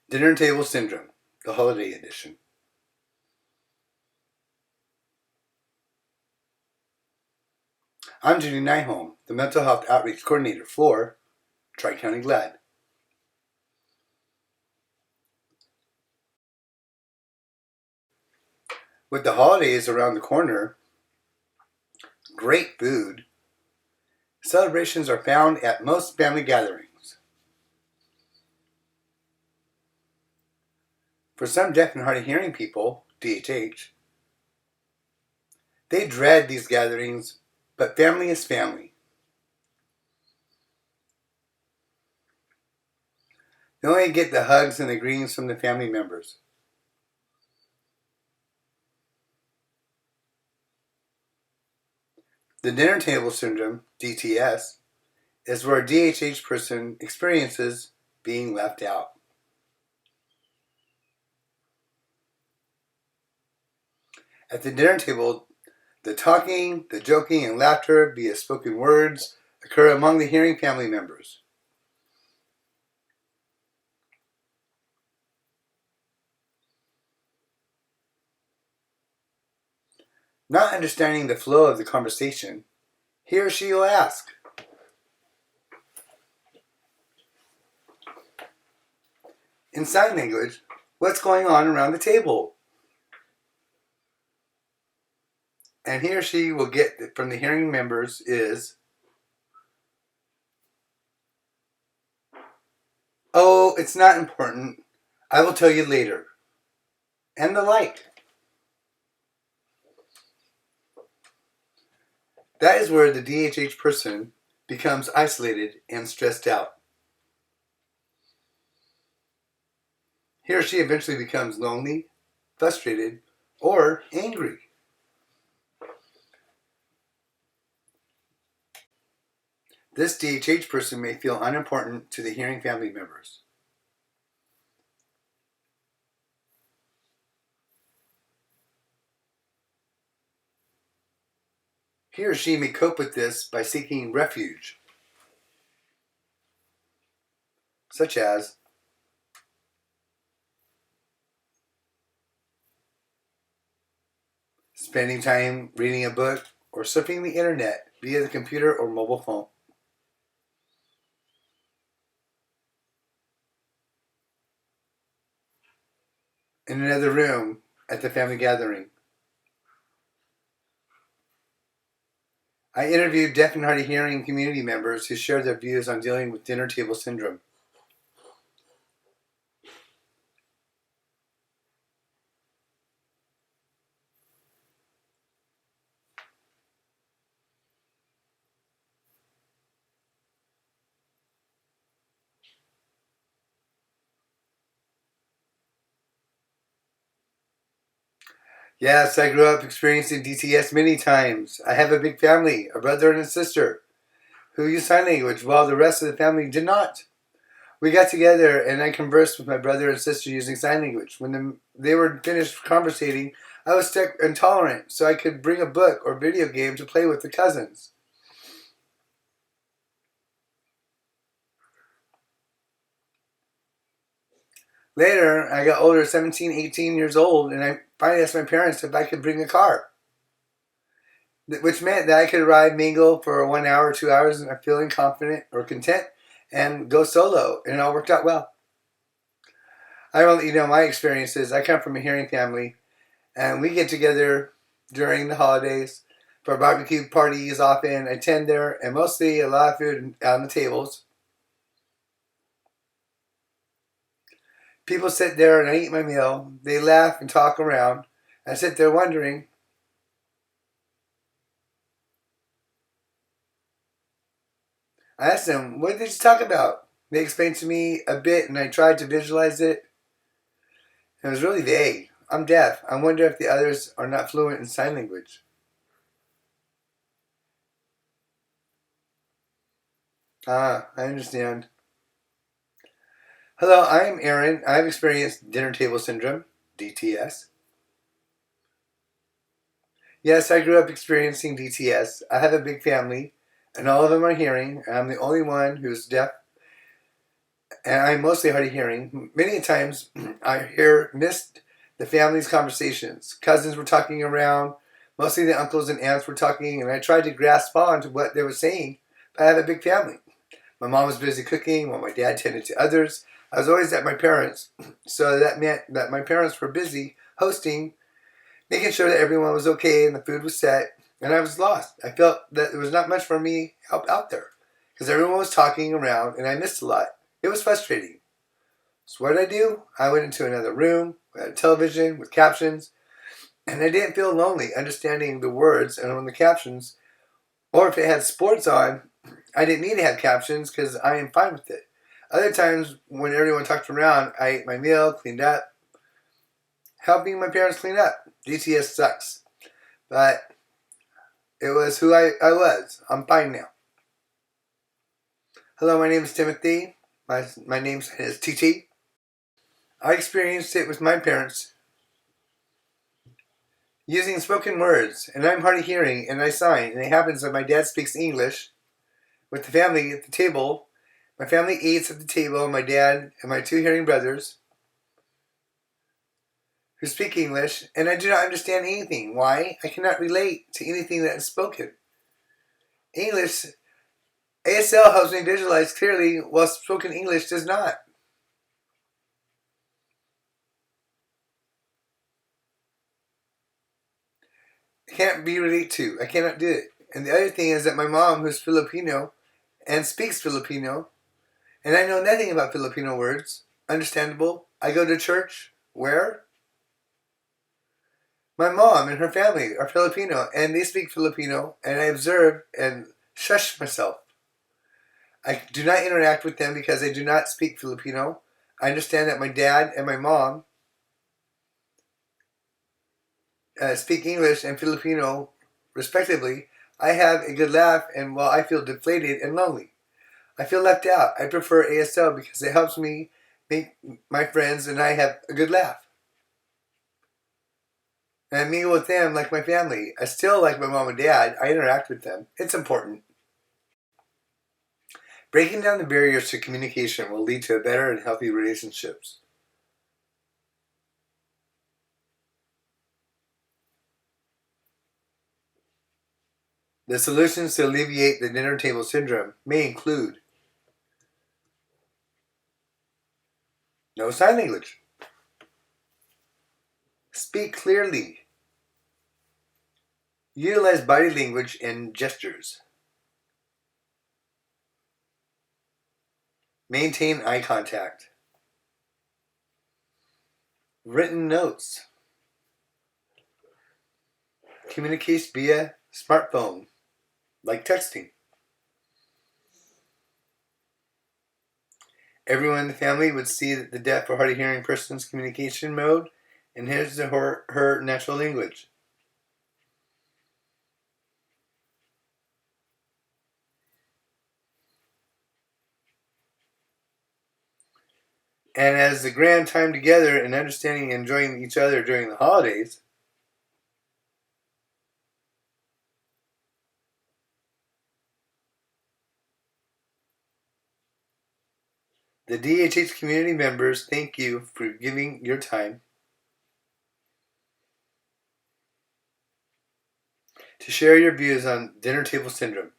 Dinner Table Syndrome, the Holiday Edition. I'm Judy Nyholm, the Mental Health Outreach Coordinator for Tri-County GLAD. With the holidays around the corner, great food, celebrations are found at most family gatherings. For some deaf and hard of hearing people, DHH, they dread these gatherings, but family is family. They only get the hugs and the greetings from the family members. The dinner table syndrome, DTS, is where a DHH person experiences being left out. At the dinner table, the talking, the joking, and laughter via spoken words occur among the hearing family members. Not understanding the flow of the conversation, he or she will ask, in sign language, what's going on around the table? And he or she will get from the hearing members is, oh, it's not important. I will tell you later. And the like. That is where the DHH person becomes isolated and stressed out. He or she eventually becomes lonely, frustrated, or angry. This DHH person may feel unimportant to the hearing family members. He or she may cope with this by seeking refuge, such as spending time reading a book or surfing the internet via the computer or mobile phone. In another room at the family gathering. I interviewed deaf and hard of hearing community members who shared their views on dealing with dinner table syndrome. Yes, I grew up experiencing DTS many times. I have a big family, a brother and a sister, who use sign language while the rest of the family did not. We got together and I conversed with my brother and sister using sign language. When they were finished conversating, I was stuck intolerant, so I could bring a book or video game to play with the cousins. Later, I got older, 17, 18 years old, and I finally asked my parents if I could bring a car, which meant that I could ride mingle for 1 hour, 2 hours, and I'm feeling confident or content and go solo, and it all worked out well. I will let you know my experiences. I come from a hearing family, and we get together during the holidays for barbecue parties often. I attend there, and mostly a lot of food on the tables. People sit there and I eat my meal. They laugh and talk around. I sit there wondering, I asked them, what did they just talk about? They explained to me a bit and I tried to visualize it. It was really vague. I'm deaf. I wonder if the others are not fluent in sign language. Ah, I understand. Hello, I am Aaron. I've experienced dinner table syndrome, DTS. Yes, I grew up experiencing DTS. I have a big family, and all of them are hearing, and I'm the only one who's deaf and I'm mostly hard of hearing. Many times I missed the family's conversations. Cousins were talking around. Mostly the uncles and aunts were talking, and I tried to grasp on to what they were saying. But I have a big family. My mom was busy cooking while my dad tended to others. I was always at my parents', so that meant that my parents were busy hosting, making sure that everyone was okay and the food was set, and I was lost. I felt that there was not much for me help out there because everyone was talking around and I missed a lot. It was frustrating. So what did I do? I went into another room, had a television with captions, and I didn't feel lonely understanding the words and on the captions. Or if it had sports on, I didn't need to have captions because I am fine with it. Other times when everyone talked around, I ate my meal, cleaned up, helping my parents clean up. DTS sucks. But it was who I was. I'm fine now. Hello, my name is Timothy. My name is TT. I experienced it with my parents using spoken words, and I'm hard of hearing, and I sign. And it happens that my dad speaks English with the family at the table. My family eats at the table, my dad and my two hearing brothers who speak English, and I do not understand anything. Why? I cannot relate to anything that is spoken. English, ASL helps me visualize clearly, while spoken English does not. I can't be related to. I cannot do it. And the other thing is that my mom, who's Filipino and speaks Filipino, and I know nothing about Filipino words. Understandable. I go to church. Where? My mom and her family are Filipino, and they speak Filipino, and I observe and shush myself. I do not interact with them because I do not speak Filipino. I understand that my dad and my mom speak English and Filipino, respectively. I have a good laugh, and while I feel deflated and lonely, I feel left out. I prefer ASL because it helps me make my friends and I have a good laugh. And I mingle with them like my family. I still like my mom and dad. I interact with them. It's important. Breaking down the barriers to communication will lead to a better and healthy relationships. The solutions to alleviate the dinner table syndrome may include no sign language, speak clearly, utilize body language and gestures, maintain eye contact, written notes, communicate via smartphone, like texting. Everyone in the family would see that the deaf or hard of hearing person's communication mode and his or her natural language. And as the grand time together and understanding and enjoying each other during the holidays, the DHH community members thank you for giving your time to share your views on dinner table syndrome.